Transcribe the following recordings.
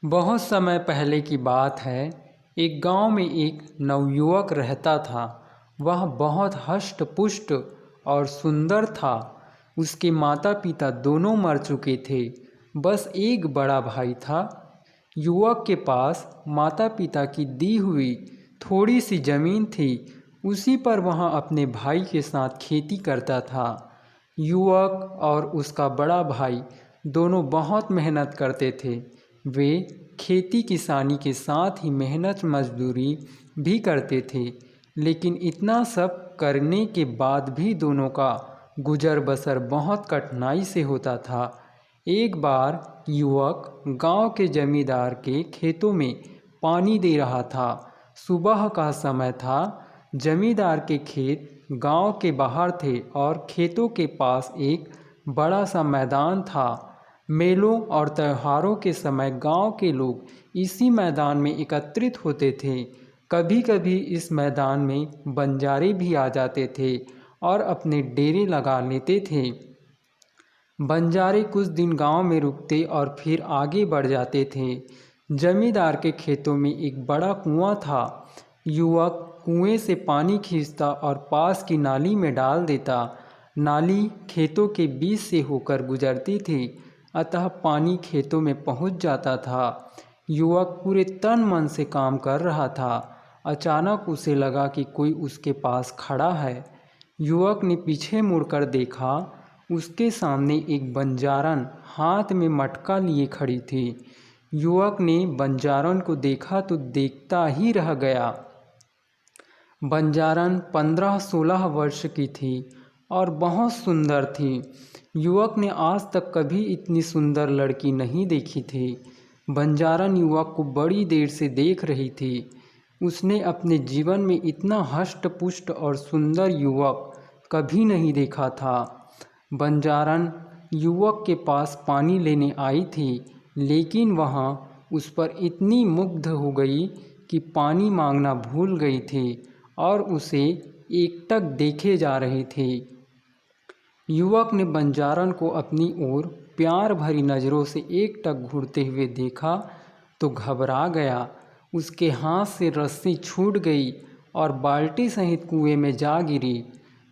बहुत समय पहले की बात है। एक गांव में एक नवयुवक रहता था। वह बहुत हष्ट पुष्ट और सुंदर था। उसके माता पिता दोनों मर चुके थे। बस एक बड़ा भाई था। युवक के पास माता पिता की दी हुई थोड़ी सी जमीन थी। उसी पर वह अपने भाई के साथ खेती करता था। युवक और उसका बड़ा भाई दोनों बहुत मेहनत करते थे। वे खेती किसानी के साथ ही मेहनत मजदूरी भी करते थे। लेकिन इतना सब करने के बाद भी दोनों का गुजर बसर बहुत कठिनाई से होता था। एक बार युवक गांव के जमींदार के खेतों में पानी दे रहा था। सुबह का समय था। जमींदार के खेत गांव के बाहर थे और खेतों के पास एक बड़ा सा मैदान था। मेलों और त्योहारों के समय गांव के लोग इसी मैदान में एकत्रित होते थे। कभी कभी इस मैदान में बंजारे भी आ जाते थे और अपने डेरे लगा लेते थे। बंजारे कुछ दिन गांव में रुकते और फिर आगे बढ़ जाते थे। जमींदार के खेतों में एक बड़ा कुआं था। युवक कुएं से पानी खींचता और पास की नाली में डाल देता। नाली खेतों के बीच से होकर गुजरती थी, अतः पानी खेतों में पहुंच जाता था। युवक पूरे तन मन से काम कर रहा था। अचानक उसे लगा कि कोई उसके पास खड़ा है। युवक ने पीछे मुड़कर देखा। उसके सामने एक बंजारन हाथ में मटका लिए खड़ी थी। युवक ने बंजारन को देखा तो देखता ही रह गया। बंजारन 15-16 वर्ष की थी और बहुत सुंदर थी। युवक ने आज तक कभी इतनी सुंदर लड़की नहीं देखी थी। बंजारन युवक को बड़ी देर से देख रही थी। उसने अपने जीवन में इतना हष्ट पुष्ट और सुंदर युवक कभी नहीं देखा था। बंजारन युवक के पास पानी लेने आई थी, लेकिन वह उस पर इतनी मुग्ध हो गई कि पानी मांगना भूल गई थी और उसे एकटक देखे जा रही थी। युवक ने बंजारन को अपनी ओर प्यार भरी नज़रों से एकटक घूरते हुए देखा तो घबरा गया। उसके हाथ से रस्सी छूट गई और बाल्टी सहित कुएं में जा गिरी।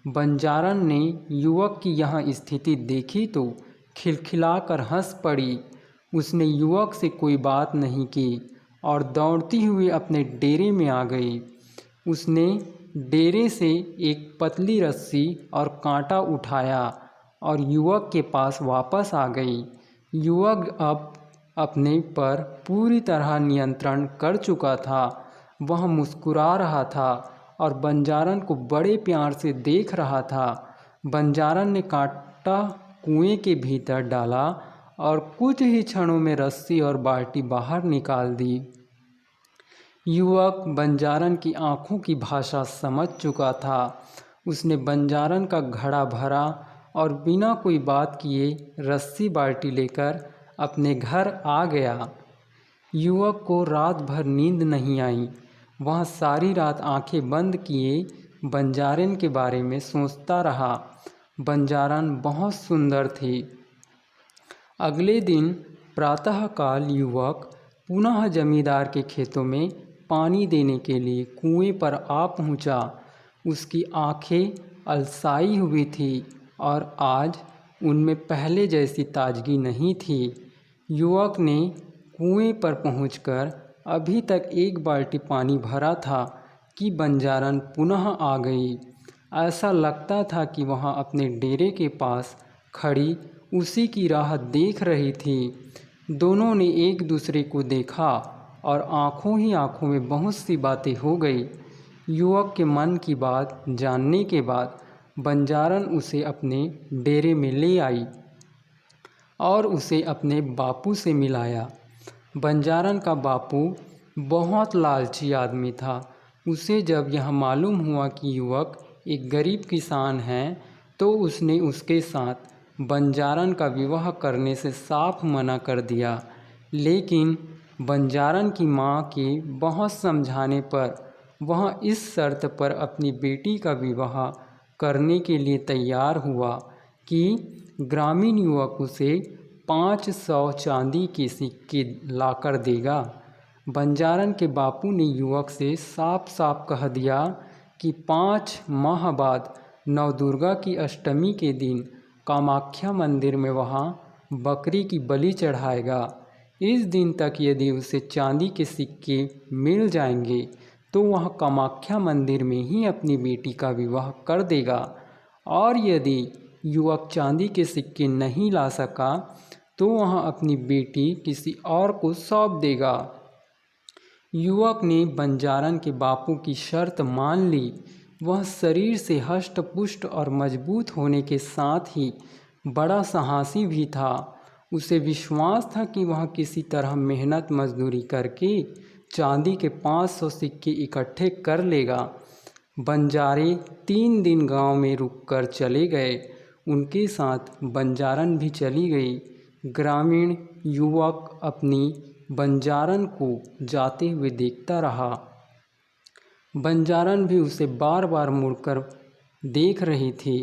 बंजारन ने युवक की यह स्थिति देखी तो खिलखिलाकर हंस पड़ी। उसने युवक से कोई बात नहीं की और दौड़ती हुई अपने डेरे में आ गई। उसने डेरे से एक पतली रस्सी और कांटा उठाया और युवक के पास वापस आ गई। युवक अब अपने पर पूरी तरह नियंत्रण कर चुका था। वह मुस्कुरा रहा था और बंजारन को बड़े प्यार से देख रहा था। बंजारन ने कांटा कुएं के भीतर डाला और कुछ ही क्षणों में रस्सी और बाल्टी बाहर निकाल दी। युवक बंजारन की आंखों की भाषा समझ चुका था। उसने बंजारन का घड़ा भरा और बिना कोई बात किए रस्सी बाल्टी लेकर अपने घर आ गया। युवक को रात भर नींद नहीं आई। वह सारी रात आंखें बंद किए बंजारन के बारे में सोचता रहा। बंजारन बहुत सुंदर थी। अगले दिन प्रातःकाल युवक पुनः जमींदार के खेतों में पानी देने के लिए कुएं पर आ पहुंचा। उसकी आंखें अलसाई हुई थी और आज उनमें पहले जैसी ताजगी नहीं थी। युवक ने कुएं पर पहुंचकर अभी तक एक बाल्टी पानी भरा था कि बंजारन पुनः आ गई। ऐसा लगता था कि वह अपने डेरे के पास खड़ी उसी की राह देख रही थी। दोनों ने एक दूसरे को देखा और आंखों ही आंखों में बहुत सी बातें हो गई। युवक के मन की बात जानने के बाद बंजारन उसे अपने डेरे में ले आई और उसे अपने बापू से मिलाया। बंजारन का बापू बहुत लालची आदमी था। उसे जब यह मालूम हुआ कि युवक एक गरीब किसान है तो उसने उसके साथ बंजारन का विवाह करने से साफ मना कर दिया। लेकिन बंजारन की मां के बहुत समझाने पर वह इस शर्त पर अपनी बेटी का विवाह करने के लिए तैयार हुआ कि ग्रामीण युवक उसे 500 चांदी के सिक्के लाकर देगा। बंजारन के बापू ने युवक से साफ साफ कह दिया कि 5 माह बाद नवदुर्गा की अष्टमी के दिन कामाख्या मंदिर में वहाँ बकरी की बलि चढ़ाएगा। इस दिन तक यदि उसे चांदी के सिक्के मिल जाएंगे तो वह कामाख्या मंदिर में ही अपनी बेटी का विवाह कर देगा, और यदि युवक चांदी के सिक्के नहीं ला सका तो वह अपनी बेटी किसी और को सौंप देगा। युवक ने बंजारन के बापू की शर्त मान ली। वह शरीर से हष्ट पुष्ट और मजबूत होने के साथ ही बड़ा साहसी भी था। उसे विश्वास था कि वह किसी तरह मेहनत मजदूरी करके चांदी के 500 सिक्के इकट्ठे कर लेगा। बंजारे 3 दिन गांव में रुककर चले गए। उनके साथ बंजारन भी चली गई। ग्रामीण युवक अपनी बंजारन को जाते हुए देखता रहा। बंजारन भी उसे बार बार मुड़कर देख रही थी।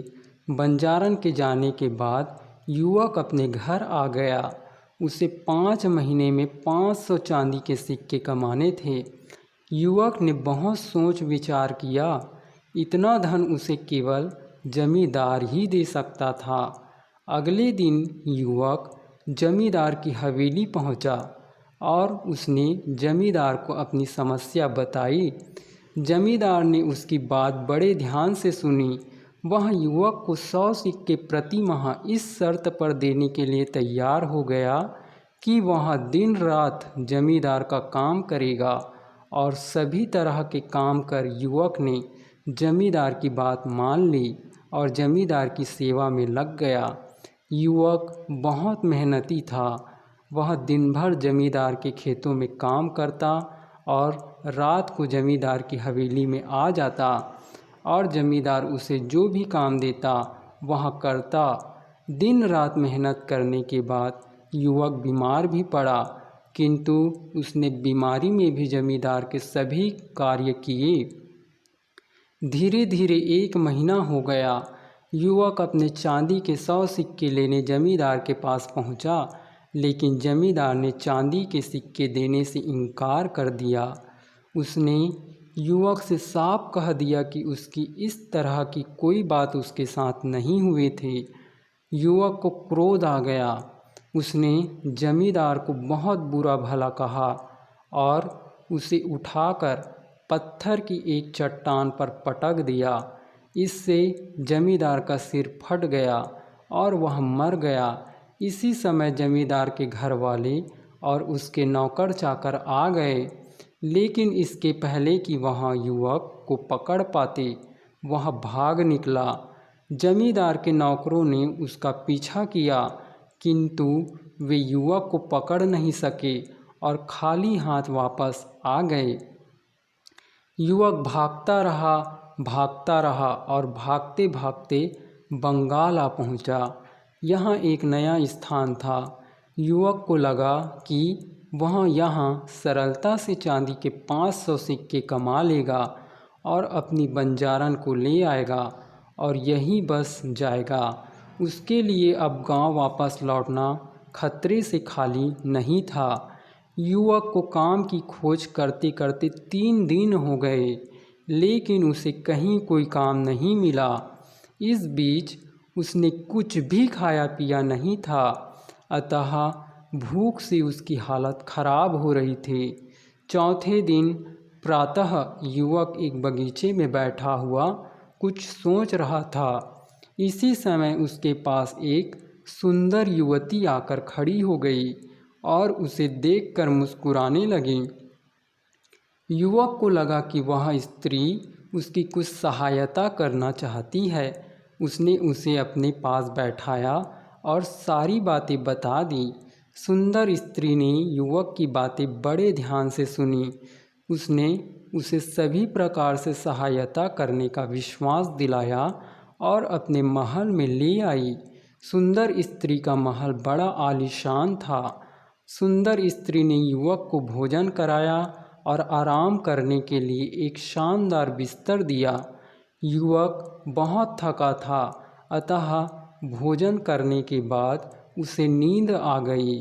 बंजारन के जाने के बाद युवक अपने घर आ गया। उसे 5 महीने में 500 चांदी के सिक्के कमाने थे। युवक ने बहुत सोच विचार किया। इतना धन उसे केवल जमींदार ही दे सकता था। अगले दिन युवक जमींदार की हवेली पहुंचा और उसने जमींदार को अपनी समस्या बताई। जमींदार ने उसकी बात बड़े ध्यान से सुनी। वह युवक को 100 सिक्के प्रति माह इस शर्त पर देने के लिए तैयार हो गया कि वह दिन रात जमींदार का काम करेगा, और सभी तरह के काम कर युवक ने जमींदार की बात मान ली और जमींदार की सेवा में लग गया। युवक बहुत मेहनती था। वह दिन भर जमींदार के खेतों में काम करता और रात को जमींदार की हवेली में आ जाता, और जमींदार उसे जो भी काम देता वह करता। दिन रात मेहनत करने के बाद युवक बीमार भी पड़ा, किंतु उसने बीमारी में भी जमींदार के सभी कार्य किए। धीरे धीरे 1 महीना हो गया। युवक अपने चांदी के 100 सिक्के लेने जमींदार के पास पहुंचा, लेकिन जमींदार ने चांदी के सिक्के देने से इनकार कर दिया। उसने युवक से साफ कह दिया कि उसकी इस तरह की कोई बात उसके साथ नहीं हुई थी। युवक को क्रोध आ गया। उसने जमींदार को बहुत बुरा भला कहा और उसे उठाकर पत्थर की एक चट्टान पर पटक दिया। इससे जमींदार का सिर फट गया और वह मर गया। इसी समय जमींदार के घर वाले और उसके नौकर चाकर आ गए, लेकिन इसके पहले कि वह युवक को पकड़ पाते वह भाग निकला। जमींदार के नौकरों ने उसका पीछा किया, किंतु वे युवक को पकड़ नहीं सके और खाली हाथ वापस आ गए। युवक भागता रहा और भागते भागते बंगाल आ पहुंचा। यहाँ एक नया स्थान था। युवक को लगा कि वह यहाँ सरलता से चांदी के 500 सिक्के कमा लेगा और अपनी बंजारन को ले आएगा और यहीं बस जाएगा। उसके लिए अब गांव वापस लौटना खतरे से खाली नहीं था। युवक को काम की खोज करते करते 3 दिन हो गए, लेकिन उसे कहीं कोई काम नहीं मिला। इस बीच उसने कुछ भी खाया पिया नहीं था, अतः भूख से उसकी हालत खराब हो रही थी। चौथे दिन प्रातः युवक एक बगीचे में बैठा हुआ कुछ सोच रहा था। इसी समय उसके पास एक सुंदर युवती आकर खड़ी हो गई और उसे देखकर मुस्कुराने लगी। युवक को लगा कि वह स्त्री उसकी कुछ सहायता करना चाहती है। उसने उसे अपने पास बैठाया और सारी बातें बता दी। सुंदर स्त्री ने युवक की बातें बड़े ध्यान से सुनी। उसने उसे सभी प्रकार से सहायता करने का विश्वास दिलाया और अपने महल में ले आई। सुंदर स्त्री का महल बड़ा आलीशान था। सुंदर स्त्री ने युवक को भोजन कराया और आराम करने के लिए एक शानदार बिस्तर दिया। युवक बहुत थका था, अतः भोजन करने के बाद उसे नींद आ गई।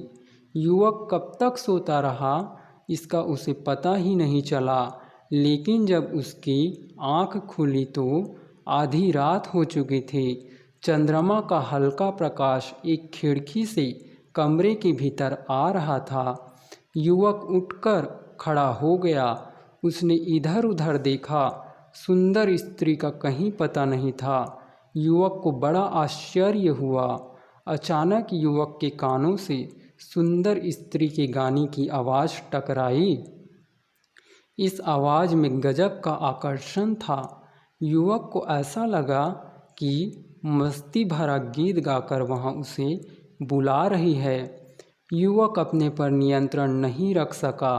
युवक कब तक सोता रहा इसका उसे पता ही नहीं चला, लेकिन जब उसकी आँख खुली तो आधी रात हो चुकी थी। चंद्रमा का हल्का प्रकाश एक खिड़की से कमरे के भीतर आ रहा था। युवक उठकर खड़ा हो गया। उसने इधर उधर देखा, सुंदर स्त्री का कहीं पता नहीं था। युवक को बड़ा आश्चर्य हुआ। अचानक युवक के कानों से सुंदर स्त्री के गाने की आवाज़ टकराई। इस आवाज़ में गजब का आकर्षण था। युवक को ऐसा लगा कि मस्ती भरा गीत गाकर वहाँ उसे बुला रही है। युवक अपने पर नियंत्रण नहीं रख सका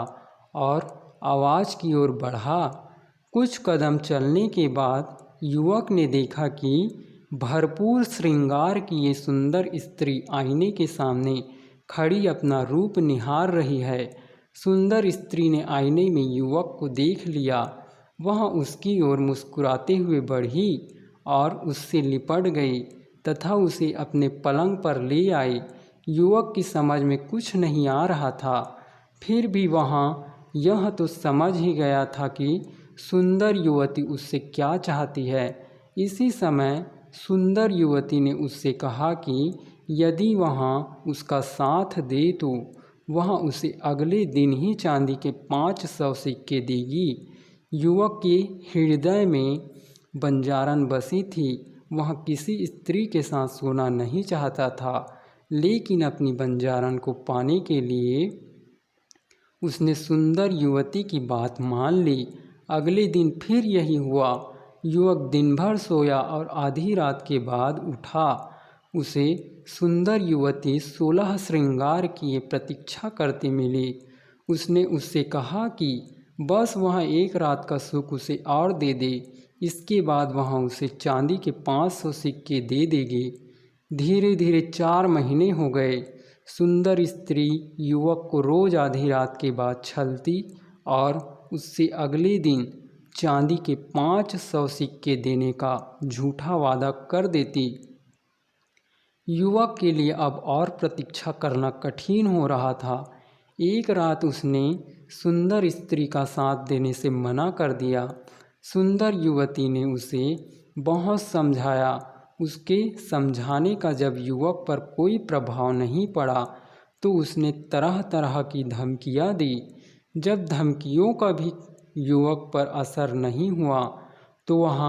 और आवाज़ की ओर बढ़ा। कुछ कदम चलने के बाद युवक ने देखा कि भरपूर श्रृंगार की ये सुंदर स्त्री आईने के सामने खड़ी अपना रूप निहार रही है। सुंदर स्त्री ने आईने में युवक को देख लिया। वह उसकी ओर मुस्कुराते हुए बढ़ी और उससे लिपट गई तथा उसे अपने पलंग पर ले आई। युवक की समझ में कुछ नहीं आ रहा था, फिर भी वहाँ यह तो समझ ही गया था कि सुंदर युवती उससे क्या चाहती है। इसी समय सुंदर युवती ने उससे कहा कि यदि वहाँ उसका साथ दे तो वह उसे अगले दिन ही चांदी के 500 सिक्के देगी। युवक के हृदय में बंजारन बसी थी। वह किसी स्त्री के साथ सोना नहीं चाहता था, लेकिन अपनी बंजारन को पाने के लिए उसने सुंदर युवती की बात मान ली। अगले दिन फिर यही हुआ। युवक दिन भर सोया और आधी रात के बाद उठा। उसे सुंदर युवती 16 श्रृंगार किए प्रतीक्षा करती मिली। उसने उससे कहा कि बस वह एक रात का सुख उसे और दे दे, इसके बाद वह उसे चांदी के 500 सिक्के दे देगी। धीरे धीरे 4 महीने हो गए। सुंदर स्त्री युवक को रोज़ आधी रात के बाद छलती और उससे अगले दिन चांदी के 500 सिक्के देने का झूठा वादा कर देती। युवक के लिए अब और प्रतीक्षा करना कठिन हो रहा था। एक रात उसने सुंदर स्त्री का साथ देने से मना कर दिया। सुंदर युवती ने उसे बहुत समझाया। उसके समझाने का जब युवक पर कोई प्रभाव नहीं पड़ा तो उसने तरह तरह की धमकियां दी। जब धमकियों का भी युवक पर असर नहीं हुआ तो वह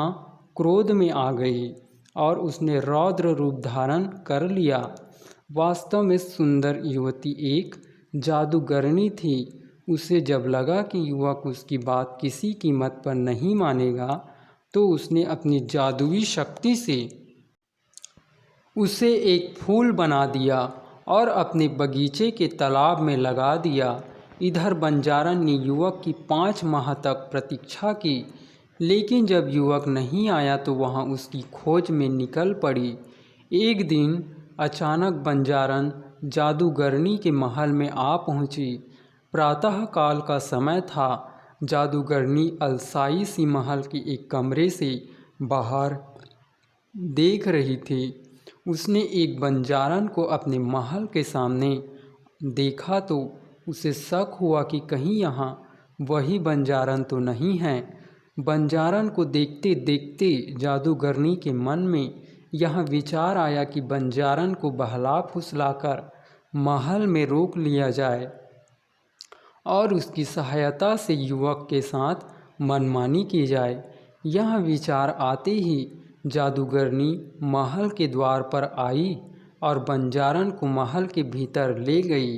क्रोध में आ गई और उसने रौद्र रूप धारण कर लिया। वास्तव में सुंदर युवती एक जादूगरनी थी। उसे जब लगा कि युवक उसकी बात किसी कीमत पर नहीं मानेगा तो उसने अपनी जादुई शक्ति से उसे एक फूल बना दिया और अपने बगीचे के तालाब में लगा दिया। इधर बंजारन ने युवक की 5 माह तक प्रतीक्षा की, लेकिन जब युवक नहीं आया तो वह उसकी खोज में निकल पड़ी। एक दिन अचानक बंजारन जादूगरनी के महल में आ पहुंची। प्रातःकाल का समय था। जादूगरनी अलसाई सी महल के एक कमरे से बाहर देख रही थी। उसने एक बंजारन को अपने महल के सामने देखा तो उसे शक हुआ कि कहीं यहाँ वही बंजारन तो नहीं है। बंजारन को देखते देखते जादूगरनी के मन में यह विचार आया कि बंजारन को बहला फुसलाकर महल में रोक लिया जाए और उसकी सहायता से युवक के साथ मनमानी की जाए। यह विचार आते ही जादूगरनी महल के द्वार पर आई और बंजारन को महल के भीतर ले गई।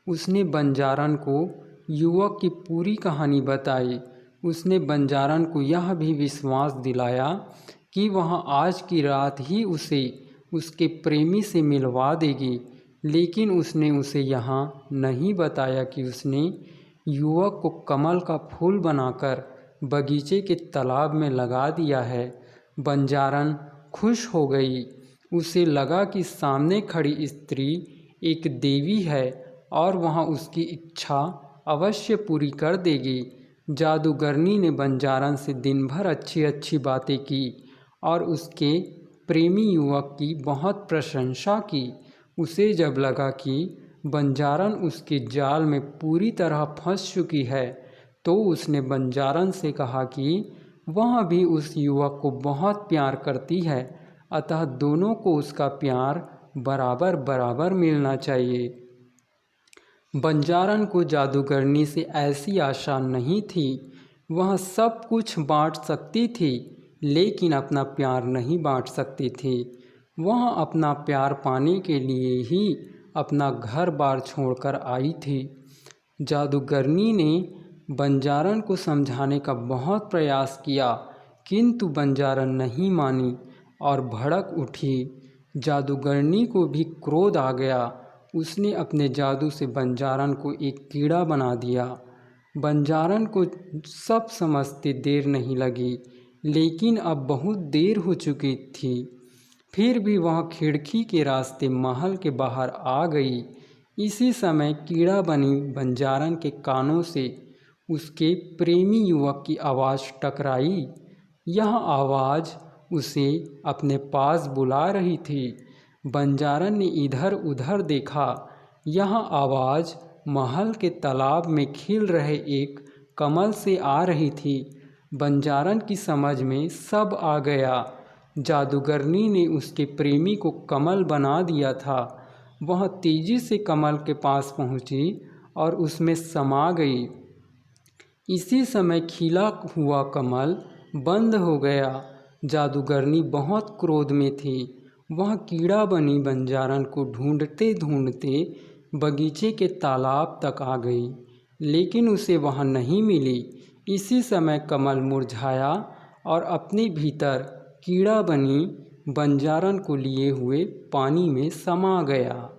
उसने बंजारन को युवक की पूरी कहानी बताई। उसने बंजारन को यह भी विश्वास दिलाया कि वह आज की रात ही उसे उसके प्रेमी से मिलवा देगी, लेकिन उसने उसे यहाँ नहीं बताया कि उसने युवक को कमल का फूल बनाकर बगीचे के तालाब में लगा दिया है। बंजारन खुश हो गई। उसे लगा कि सामने खड़ी स्त्री एक देवी है और वह उसकी इच्छा अवश्य पूरी कर देगी। जादूगरनी ने बंजारन से दिन भर अच्छी अच्छी बातें की और उसके प्रेमी युवक की बहुत प्रशंसा की। उसे जब लगा कि बंजारन उसके जाल में पूरी तरह फंस चुकी है तो उसने बंजारन से कहा कि वह भी उस युवक को बहुत प्यार करती है, अतः दोनों को उसका प्यार बराबर बराबर मिलना चाहिए। बंजारन को जादूगरनी से ऐसी आशा नहीं थी। वह सब कुछ बांट सकती थी लेकिन अपना प्यार नहीं बांट सकती थी। वह अपना प्यार पाने के लिए ही अपना घर बार छोड़कर आई थी। जादूगरनी ने बंजारन को समझाने का बहुत प्रयास किया किंतु बंजारन नहीं मानी और भड़क उठी। जादूगरनी को भी क्रोध आ गया। उसने अपने जादू से बंजारन को एक कीड़ा बना दिया। बंजारन को सब समझते देर नहीं लगी लेकिन अब बहुत देर हो चुकी थी। फिर भी वह खिड़की के रास्ते महल के बाहर आ गई। इसी समय कीड़ा बनी बंजारन के कानों से उसके प्रेमी युवक की आवाज़ टकराई। यह आवाज़ उसे अपने पास बुला रही थी। बंजारन ने इधर उधर देखा। यह आवाज़ महल के तालाब में खिल रहे एक कमल से आ रही थी। बंजारन की समझ में सब आ गया। जादूगरनी ने उसके प्रेमी को कमल बना दिया था। वह तेजी से कमल के पास पहुंची और उसमें समा गई। इसी समय खिला हुआ कमल बंद हो गया। जादूगरनी बहुत क्रोध में थी। वह कीड़ा बनी बंजारन को ढूंढते ढूंढते बगीचे के तालाब तक आ गई लेकिन उसे वहाँ नहीं मिली। इसी समय कमल मुरझाया और अपने भीतर कीड़ा बनी बंजारन को लिए हुए पानी में समा गया।